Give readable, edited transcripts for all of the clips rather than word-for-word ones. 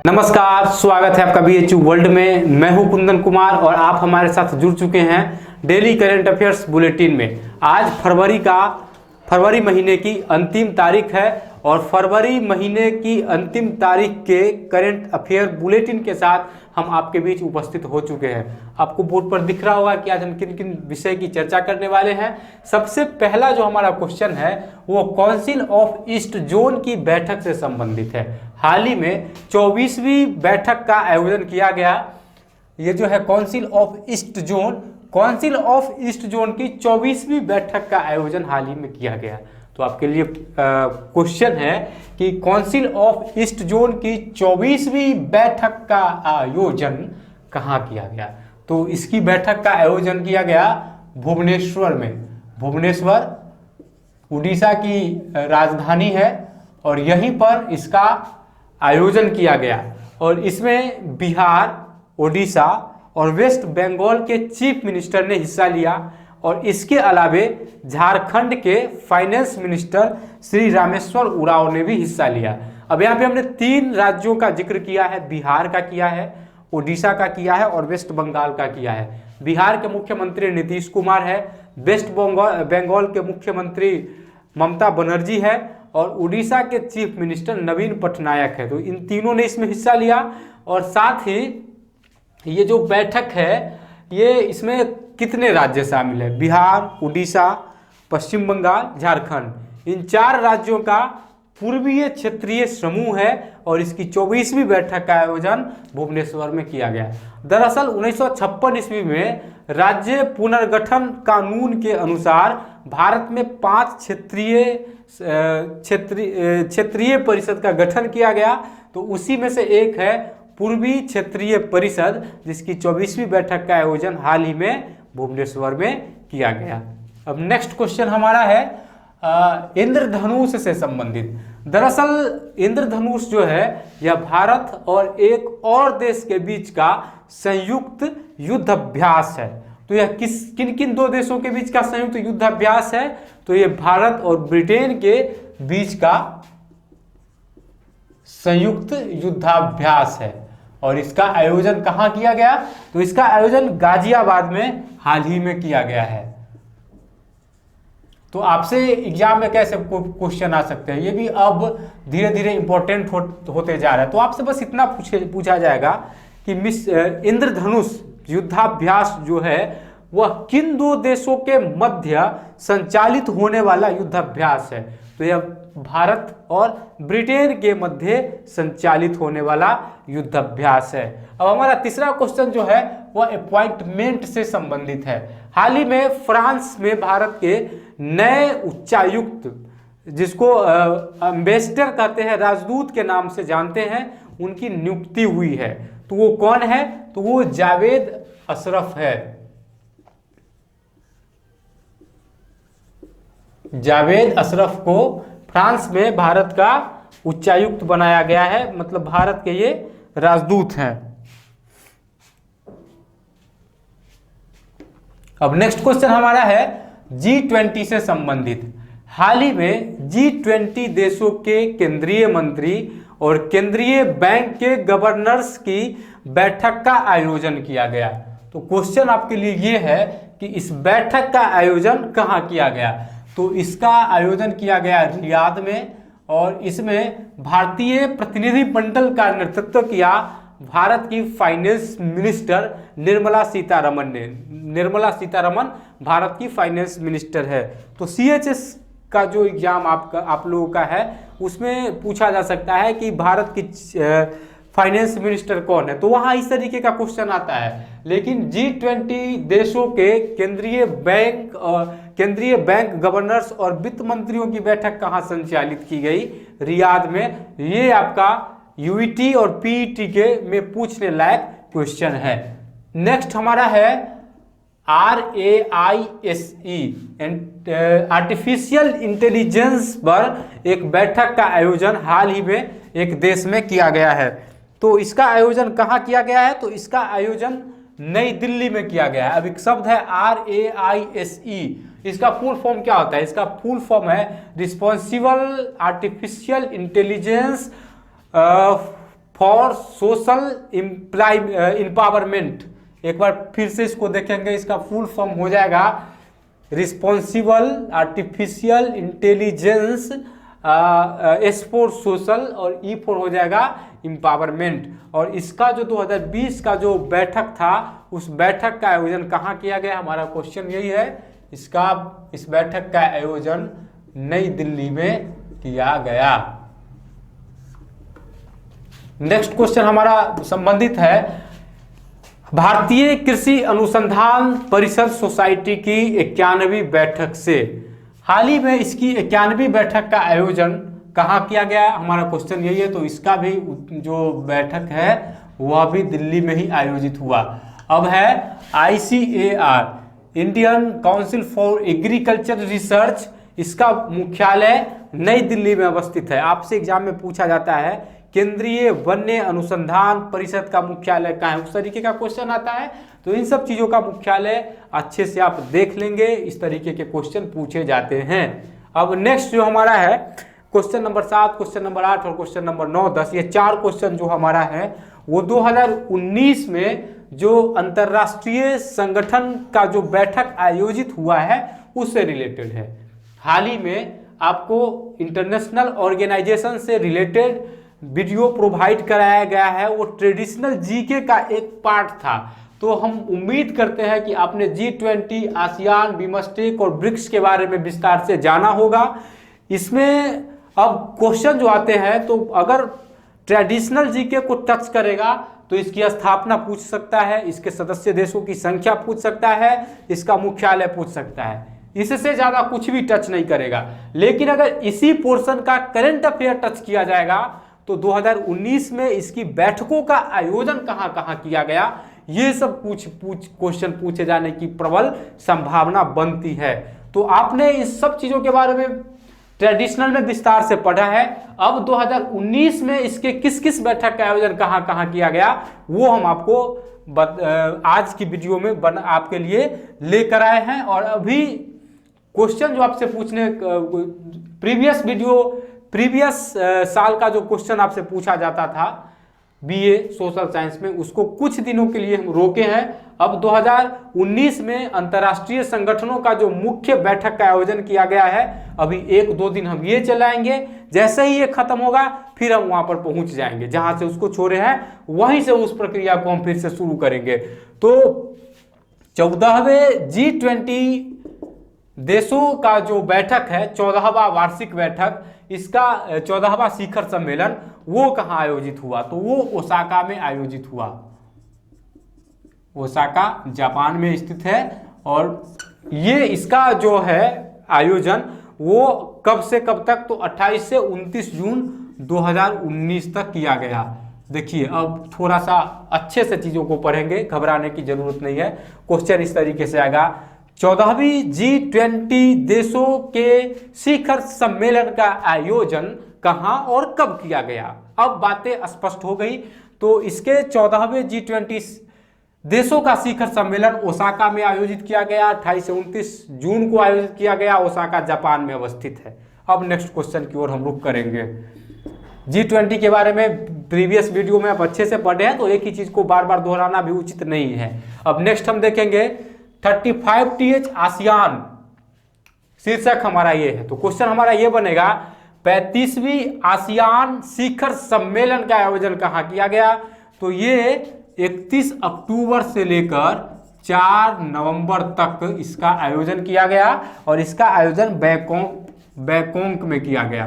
नमस्कार, स्वागत है आपका बीएचयू वर्ल्ड में। मैं हूं कुंदन कुमार और आप हमारे साथ जुड़ चुके हैं डेली करंट अफेयर्स बुलेटिन में। आज फरवरी महीने की अंतिम तारीख है और फरवरी महीने की अंतिम तारीख के करंट अफेयर बुलेटिन के साथ हम आपके बीच उपस्थित हो चुके हैं। आपको बोर्ड पर दिख रहा होगा कि आज हम किन किन विषय की चर्चा करने वाले हैं। सबसे पहला जो हमारा क्वेश्चन है वो काउंसिल ऑफ ईस्ट जोन की बैठक से संबंधित है। हाल ही में 24वीं बैठक का आयोजन किया गया। ये जो है काउंसिल ऑफ ईस्ट जोन की 24वीं बैठक का आयोजन हाल ही में किया गया। तो आपके लिए क्वेश्चन है कि काउंसिल ऑफ ईस्ट जोन की 24वीं बैठक का आयोजन कहाँ किया गया। तो इसकी बैठक का आयोजन किया गया भुवनेश्वर में। भुवनेश्वर उड़ीसा की राजधानी है और यहीं पर इसका आयोजन किया गया और इसमें बिहार, ओडिशा और वेस्ट बंगाल के चीफ मिनिस्टर ने हिस्सा लिया और इसके अलावे झारखंड के फाइनेंस मिनिस्टर श्री रामेश्वर उरांव ने भी हिस्सा लिया। अब यहाँ पे हमने 3 राज्यों का जिक्र किया है, बिहार का किया है, ओडिशा का किया है और वेस्ट बंगाल का किया है। बिहार के मुख्यमंत्री नीतीश कुमार है, वेस्ट बंगाल के मुख्यमंत्री ममता बनर्जी है और उड़ीसा के चीफ मिनिस्टर नवीन पटनायक है। तो इन तीनों ने इसमें हिस्सा लिया और साथ ही ये जो बैठक है ये इसमें कितने राज्य शामिल है, बिहार, उड़ीसा, पश्चिम बंगाल, झारखंड, इन 4 राज्यों का पूर्वीय क्षेत्रीय समूह है और इसकी 24वीं बैठक का आयोजन भुवनेश्वर में किया गया। दरअसल 1956 ईस्वी में राज्य पुनर्गठन कानून के अनुसार भारत में 5 क्षेत्रीय परिषद का गठन किया गया। तो उसी में से एक है पूर्वी क्षेत्रीय परिषद, जिसकी 24वीं बैठक का आयोजन हाल ही में भुवनेश्वर में किया गया। अब नेक्स्ट क्वेश्चन हमारा है इंद्रधनुष से संबंधित। दरअसल इंद्रधनुष जो है यह भारत और एक और देश के बीच का संयुक्त युद्ध अभ्यास है। तो यह किन किन 2 देशों के बीच का संयुक्त युद्ध अभ्यास है? तो यह भारत और ब्रिटेन के बीच का संयुक्त युद्धाभ्यास है और इसका आयोजन कहाँ किया गया? तो इसका आयोजन गाजियाबाद में हाल ही में किया गया है। तो आपसे एग्जाम में कैसे क्वेश्चन आ सकते हैं, ये भी अब धीरे धीरे इंपॉर्टेंट होते जा रहा है। तो आपसे बस इतना पूछा जाएगा कि इंद्रधनुष युद्धाभ्यास जो है वह किन 2 देशों के मध्य संचालित होने वाला युद्धाभ्यास है? तो यह भारत और ब्रिटेन के मध्य संचालित होने वाला युद्धाभ्यास है। अब हमारा तीसरा क्वेश्चन जो है वह अपॉइंटमेंट से संबंधित है। हाल ही में फ्रांस में भारत के नए उच्चायुक्त, जिसको एम्बेसडर कहते हैं, राजदूत के नाम से जानते हैं, उनकी नियुक्ति हुई है। तो वो कौन है? तो वो जावेद अशरफ है। जावेद अशरफ को फ्रांस में भारत का उच्चायुक्त बनाया गया है, मतलब भारत के ये राजदूत हैं। अब नेक्स्ट क्वेश्चन हमारा है G20 से संबंधित। हाल ही में G20 देशों के केंद्रीय मंत्री और केंद्रीय बैंक के गवर्नर्स की बैठक का आयोजन किया गया। तो क्वेश्चन आपके लिए ये है कि इस बैठक का आयोजन कहाँ किया गया? तो इसका आयोजन किया गया रियाद में और इसमें भारतीय प्रतिनिधिमंडल का नेतृत्व किया भारत की फाइनेंस मिनिस्टर निर्मला सीतारमण ने। निर्मला सीतारमण भारत की फाइनेंस मिनिस्टर है। तो CHS का जो एग्जाम आप लोगों का है उसमें पूछा जा सकता है कि भारत की फाइनेंस मिनिस्टर कौन है, तो वहाँ इस तरीके का क्वेश्चन आता है। लेकिन G20 देशों के केंद्रीय बैंक गवर्नर्स और वित्त मंत्रियों की बैठक कहाँ संचालित की गई? रियाद में। ये आपका UET और PET के में पूछने लायक क्वेश्चन है। नेक्स्ट हमारा है RAISE, आर्टिफिशियल इंटेलिजेंस पर एक बैठक का आयोजन हाल ही में एक देश में किया गया है। तो इसका आयोजन कहाँ किया गया है? तो इसका आयोजन नई दिल्ली में किया गया है। अब एक शब्द है RAISE, इसका फुल फॉर्म क्या होता है? इसका फुल फॉर्म है responsible artificial intelligence for social empowerment. एक बार फिर से इसको देखेंगे, इसका फुल फॉर्म हो जाएगा responsible artificial intelligence, S for social और ई फॉर हो जाएगा एम्पावरमेंट। और इसका जो 2020 का जो बैठक था, उस बैठक का आयोजन कहाँ किया गया? हमारा क्वेश्चन यही है। इस बैठक का आयोजन नई दिल्ली में किया गया। नेक्स्ट क्वेश्चन हमारा संबंधित है भारतीय कृषि अनुसंधान परिषद सोसाइटी की 91वीं बैठक से। हाल ही में इसकी 91वीं बैठक का आयोजन कहाँ किया गया? हमारा क्वेश्चन यही है। तो इसका भी जो बैठक है वह भी दिल्ली में ही आयोजित हुआ। अब है ICAR, Indian council for agriculture research. इसका मुख्यालय नई दिल्ली में अवस्थित है। आपसे एग्जाम में पूछा जाता है केंद्रीय वन्य अनुसंधान परिषद का मुख्यालय कहाँ है, उस तरीके का क्वेश्चन आता है। तो इन सब चीजों का मुख्यालय अच्छे से आप देख लेंगे, इस तरीके के क्वेश्चन पूछे जाते हैं। अब नेक्स्ट जो हमारा है क्वेश्चन नंबर 7, क्वेश्चन नंबर 8 और क्वेश्चन नंबर 9, 10, ये 4 क्वेश्चन जो हमारा है वो 2019 में जो अंतर्राष्ट्रीय संगठन का जो बैठक आयोजित हुआ है उससे रिलेटेड है। हाल ही में आपको इंटरनेशनल ऑर्गेनाइजेशन से रिलेटेड वीडियो प्रोवाइड कराया गया है, वो ट्रेडिशनल जीके का एक पार्ट था। तो हम उम्मीद करते हैं कि आपने G20, आसियान, बिमस्टेक और ब्रिक्स के बारे में विस्तार से जाना होगा। इसमें अब क्वेश्चन जो आते हैं, तो अगर ट्रेडिशनल जीके को टच करेगा तो इसकी स्थापना पूछ सकता है, इसके सदस्य देशों की संख्या पूछ सकता है, इसका मुख्यालय पूछ सकता है। इससे ज्यादा कुछ भी टच नहीं करेगा। लेकिन अगर इसी पोर्शन का करंट अफेयर टच किया जाएगा तो 2019 में इसकी बैठकों का आयोजन कहाँ कहाँ किया गया, ये सब क्वेश्चन पूछे जाने की प्रबल संभावना बनती है। तो आपने इस सब चीजों के बारे में ट्रेडिशनल में विस्तार से पढ़ा है। अब 2019 में इसके किस किस बैठक का आयोजन कहाँ कहाँ किया गया वो हम आपको आज की वीडियो में आपके लिए लेकर आए हैं। और अभी क्वेश्चन जो आपसे पूछने प्रीवियस साल का जो क्वेश्चन आपसे पूछा जाता था BA सोशल साइंस में, उसको कुछ दिनों के लिए हम रोके हैं। अब 2019 में अंतर्राष्ट्रीय संगठनों का जो मुख्य बैठक का आयोजन किया गया है, अभी 1-2 दिन हम ये चलाएंगे। जैसे ही ये खत्म होगा फिर हम वहां पर पहुंच जाएंगे, जहां से उसको छोड़े हैं वहीं से उस प्रक्रिया को हम फिर से शुरू करेंगे। तो 14वें G20 देशों का जो बैठक है, 14वां वार्षिक बैठक, इसका 14वां शिखर सम्मेलन, वो कहाँ आयोजित हुआ? तो वो ओसाका में आयोजित हुआ। ओसाका जापान में स्थित है। और ये इसका जो है आयोजन वो कब से कब तक? तो 28 से 29 जून 2019 तक किया गया। देखिए अब थोड़ा सा अच्छे से चीजों को पढ़ेंगे, घबराने की जरूरत नहीं है। क्वेश्चन इस तरीके से आएगा, 14वीं G20 देशों के शिखर सम्मेलन का आयोजन कहां और कब किया गया? अब बातें स्पष्ट हो गई। तो इसके 14वें G20 देशों का शिखर सम्मेलन ओसाका में आयोजित किया गया, 28 से 29 जून को आयोजित किया गया। ओसाका जापान में अवस्थित है। अब नेक्स्ट क्वेश्चन की ओर हम रुख करेंगे। G20 के बारे में प्रीवियस वीडियो में आप अच्छे से पढ़े हैं, तो एक ही चीज को बार बार दोहराना भी उचित नहीं है। अब नेक्स्ट हम देखेंगे 35th आसियान, शीर्षक हमारा ये है। तो क्वेश्चन हमारा ये बनेगा 35वीं आसियान शिखर सम्मेलन का आयोजन कहाँ किया गया? तो ये 31 अक्टूबर से लेकर 4 नवंबर तक इसका आयोजन किया गया। और इसका आयोजन बैंकॉक में किया गया।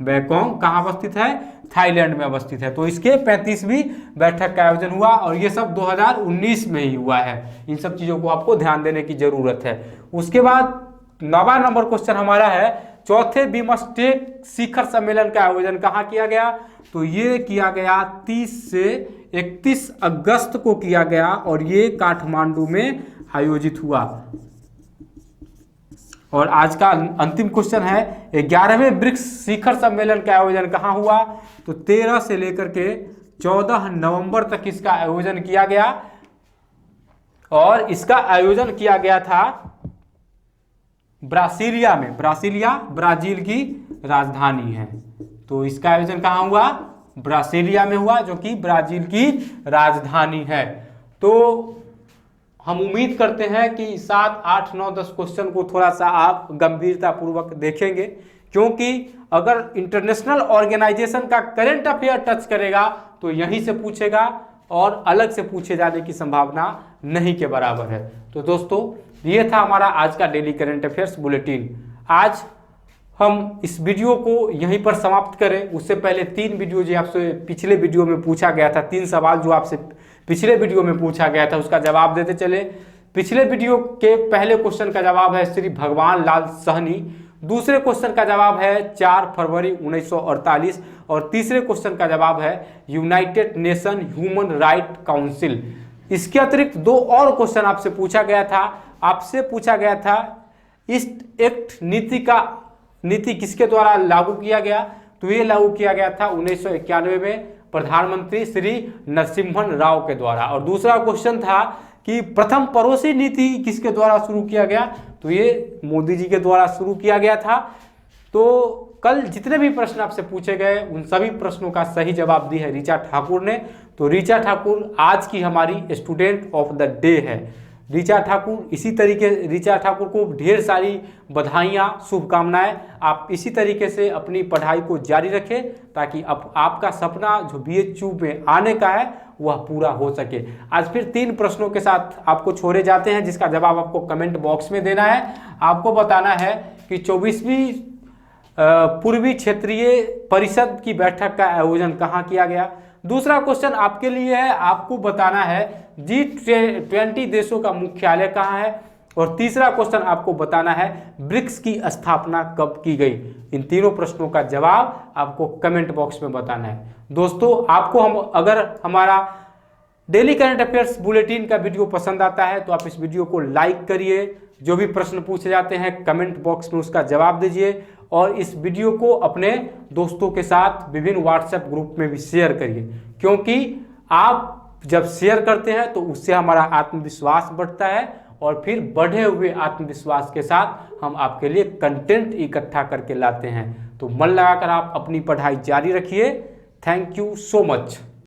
बैंकॉक कहाँ अवस्थित है? थाईलैंड में अवस्थित है। तो इसके 35वीं बैठक का आयोजन हुआ और ये सब 2019 में ही हुआ है। इन सब चीजों को आपको ध्यान देने की जरूरत है। उसके बाद 9वां नंबर क्वेश्चन हमारा है, चौथे बिमस्टेक शिखर सम्मेलन का आयोजन कहाँ किया गया? तो ये किया गया 30 से 31 अगस्त को किया गया और ये काठमांडू में आयोजित हुआ। और आज का अंतिम क्वेश्चन है, 11वें ब्रिक्स शिखर सम्मेलन का आयोजन कहाँ हुआ? तो 13 से लेकर के 14 नवंबर तक इसका आयोजन किया गया। और इसका आयोजन किया गया था ब्रासीलिया में। ब्रासीलिया ब्राजील की राजधानी है। तो इसका आयोजन कहाँ हुआ? ब्रासिलिया में हुआ, जो कि ब्राजील की राजधानी है। तो हम उम्मीद करते हैं कि 7, 8, 9, 10 क्वेश्चन को थोड़ा सा आप गंभीरता पूर्वक देखेंगे, क्योंकि अगर इंटरनेशनल ऑर्गेनाइजेशन का करंट अफेयर टच करेगा तो यहीं से पूछेगा और अलग से पूछे जाने की संभावना नहीं के बराबर है। तो दोस्तों, ये था हमारा आज का डेली करंट अफेयर्स बुलेटिन। आज हम इस वीडियो को यहीं पर समाप्त करें, उससे पहले 3 वीडियो जो आपसे पिछले वीडियो में पूछा गया था, 3 सवाल जो आपसे पिछले वीडियो में पूछा गया था, उसका जवाब देते चले। पिछले वीडियो के पहले क्वेश्चन का जवाब है श्री भगवान लाल सहनी, दूसरे क्वेश्चन का जवाब है 4 फरवरी 1948 और तीसरे क्वेश्चन का जवाब है United nation human right council. इसके अतिरिक्त 2 और क्वेश्चन आपसे पूछा गया था। आपसे पूछा गया था ईस्ट एक्ट नीति किसके द्वारा लागू किया गया, तो ये लागू किया गया था 1991 में प्रधानमंत्री श्री नरसिम्हन राव के द्वारा। और दूसरा क्वेश्चन था कि प्रथम पड़ोसी नीति किसके द्वारा शुरू किया गया, तो ये मोदी जी के द्वारा शुरू किया गया था। तो कल जितने भी प्रश्न आपसे पूछे गए उन सभी प्रश्नों का सही जवाब दी है ऋचा ठाकुर ने। तो ऋचा ठाकुर आज की हमारी स्टूडेंट ऑफ द डे है। ऋचा ठाकुर, इसी तरीके ऋचा ठाकुर को ढेर सारी बधाइयाँ, शुभकामनाएं। आप इसी तरीके से अपनी पढ़ाई को जारी रखें ताकि आपका सपना जो BHU में आने का है वह पूरा हो सके। आज फिर 3 प्रश्नों के साथ आपको छोड़े जाते हैं, जिसका जवाब आपको कमेंट बॉक्स में देना है। आपको बताना है कि 24वीं पूर्वी क्षेत्रीय परिषद की बैठक का आयोजन कहाँ किया गया। दूसरा क्वेश्चन आपके लिए है, आपको बताना है G20 देशों का मुख्यालय कहाँ है। और तीसरा क्वेश्चन आपको बताना है ब्रिक्स की स्थापना कब की गई। इन तीनों प्रश्नों का जवाब आपको कमेंट बॉक्स में बताना है। दोस्तों, आपको अगर हमारा डेली करंट अफेयर्स बुलेटिन का वीडियो पसंद आता है तो आप इस वीडियो को लाइक करिए, जो भी प्रश्न पूछे जाते हैं कमेंट बॉक्स में उसका जवाब दीजिए और इस वीडियो को अपने दोस्तों के साथ विभिन्न व्हाट्सएप ग्रुप में भी शेयर करिए, क्योंकि आप जब शेयर करते हैं तो उससे हमारा आत्मविश्वास बढ़ता है और फिर बढ़े हुए आत्मविश्वास के साथ हम आपके लिए कंटेंट इकट्ठा करके लाते हैं। तो मन लगाकर आप अपनी पढ़ाई जारी रखिए। Thank you so much.